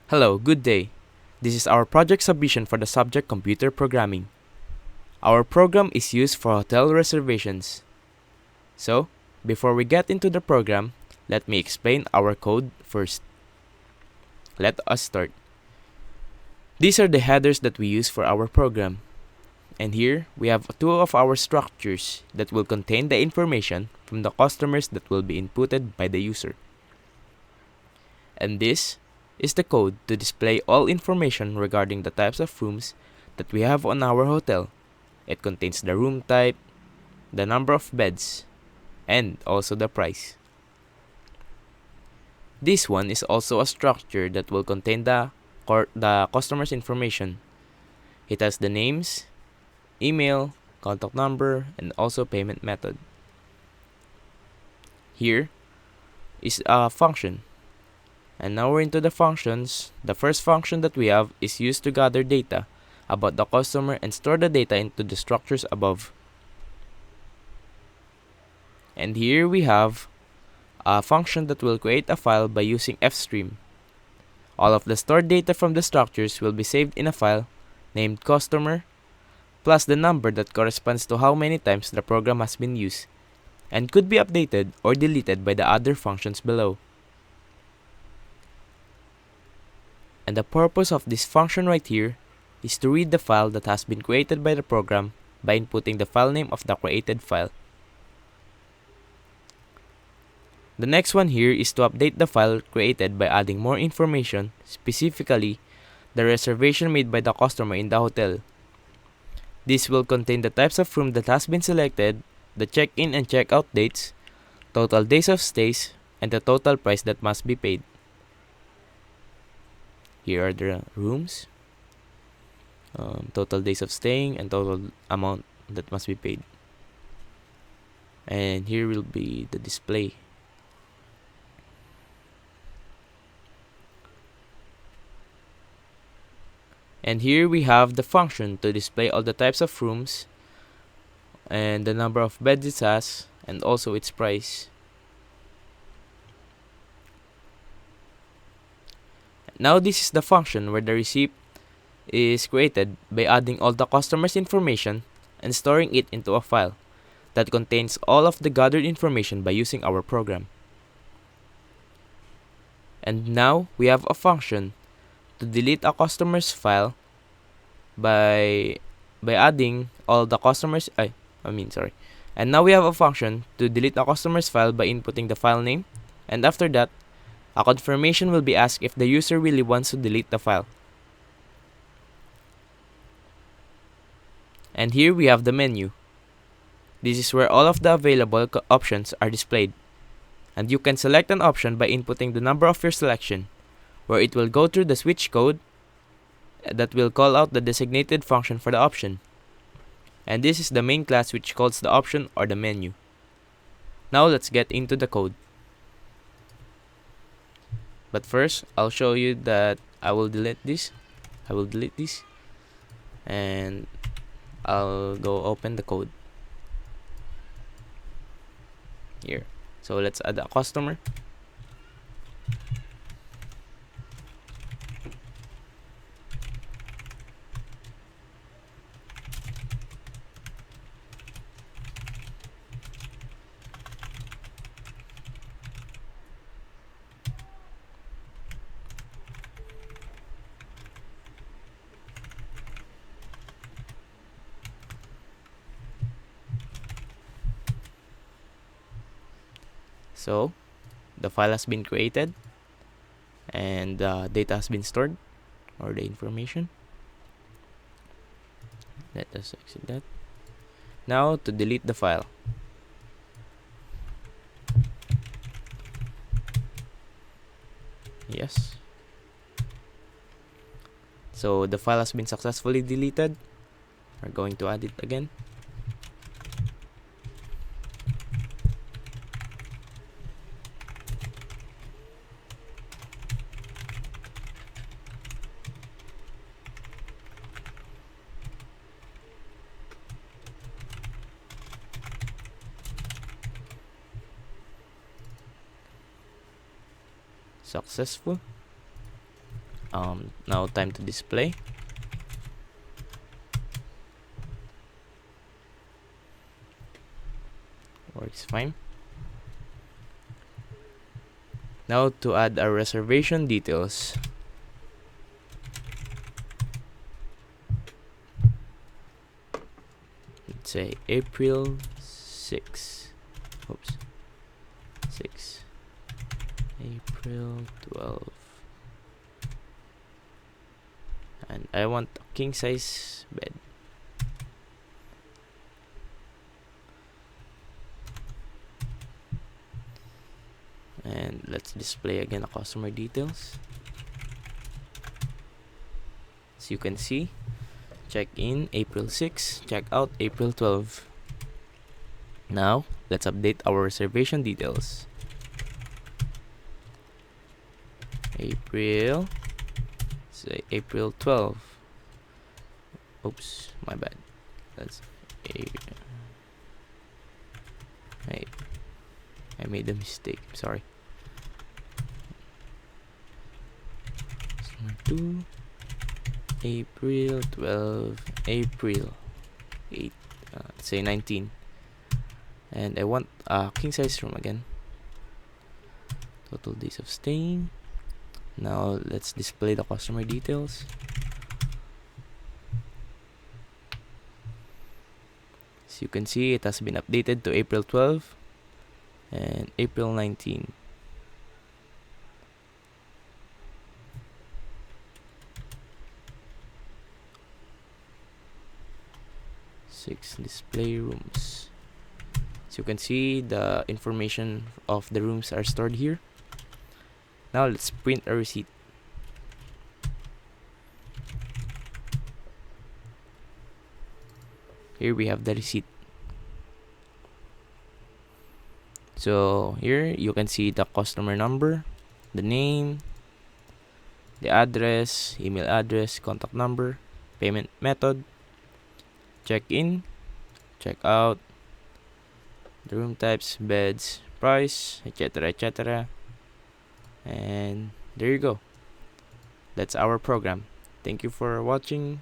Hello, good day. This is our project submission for the subject computer programming. Our program is used for hotel reservations. So, before we get into the program, let me explain our code first. Let us start. These are the headers that we use for our program. And here, we have two of our structures that will contain the information from the customers that will be inputted by the user. And this is the code to display all information regarding the types of rooms that we have on our hotel. It contains the room type, the number of beds, and also the price. This one is also a structure that will contain the customer's information. It has the names, email, contact number, and also payment method. Here is a function. And now we're into the functions. The first function that we have is used to gather data about the customer and store the data into the structures above. And here we have a function that will create a file by using fstream. All of the stored data from the structures will be saved in a file named customer plus the number that corresponds to how many times the program has been used and could be updated or deleted by the other functions below. And the purpose of this function right here is to read the file that has been created by the program by inputting the file name of the created file. The next one here is to update the file created by adding more information, specifically the reservation made by the customer in the hotel. This will contain the types of room that has been selected, the check-in and check-out dates, total days of stays, and the total price that must be paid. Here are the rooms, total days of staying, and total amount that must be paid. And here will be the display. And here we have the function to display all the types of rooms and the number of beds it has and also its price. Now this is the function where the receipt is created by adding all the customer's information and storing it into a file that contains all of the gathered information by using our program. And now we have a function to delete a customer's file by adding all the customers and now we have a function to delete a customer's file by inputting the file name, and after that a confirmation will be asked if the user really wants to delete the file. And here we have the menu. This is where all of the available options are displayed, and you can select an option by inputting the number of your selection, where it will go through the switch code that will call out the designated function for the option. And this is the main class which calls the option or the menu. Now let's get into the code. But first, I'll show you that I will delete this. And I'll go open the code. Here. So let's add a customer. So the file has been created and the data has been stored, or the information. Let us exit that. Now to delete the file. Yes. So the file has been successfully deleted. We're going to add it again. Successful. Now time to display. Works fine. Now to add our reservation details. Let's say April 6. Oops. 6. April 12. And I want a king size bed. And let's display again the customer details. As you can see, check in April 6, check out April 12. Now, let's update our reservation details. Say April 12. Oops, my bad. That's wait, I made a mistake. Sorry. 2 April 12 April 8 say 19, and I want a king size room again. Total days of staying. Now let's display the customer details. As you can see, it has been updated to April 12 and April 19. Six display rooms. As you can see, the information of the rooms are stored here. Now let's print a receipt. Here we have the receipt. So here you can see the customer number, the name, the address, email address, contact number, payment method, check-in, check-out, the room types, beds, price, etc., etc. And there you go. That's our program. Thank you for watching.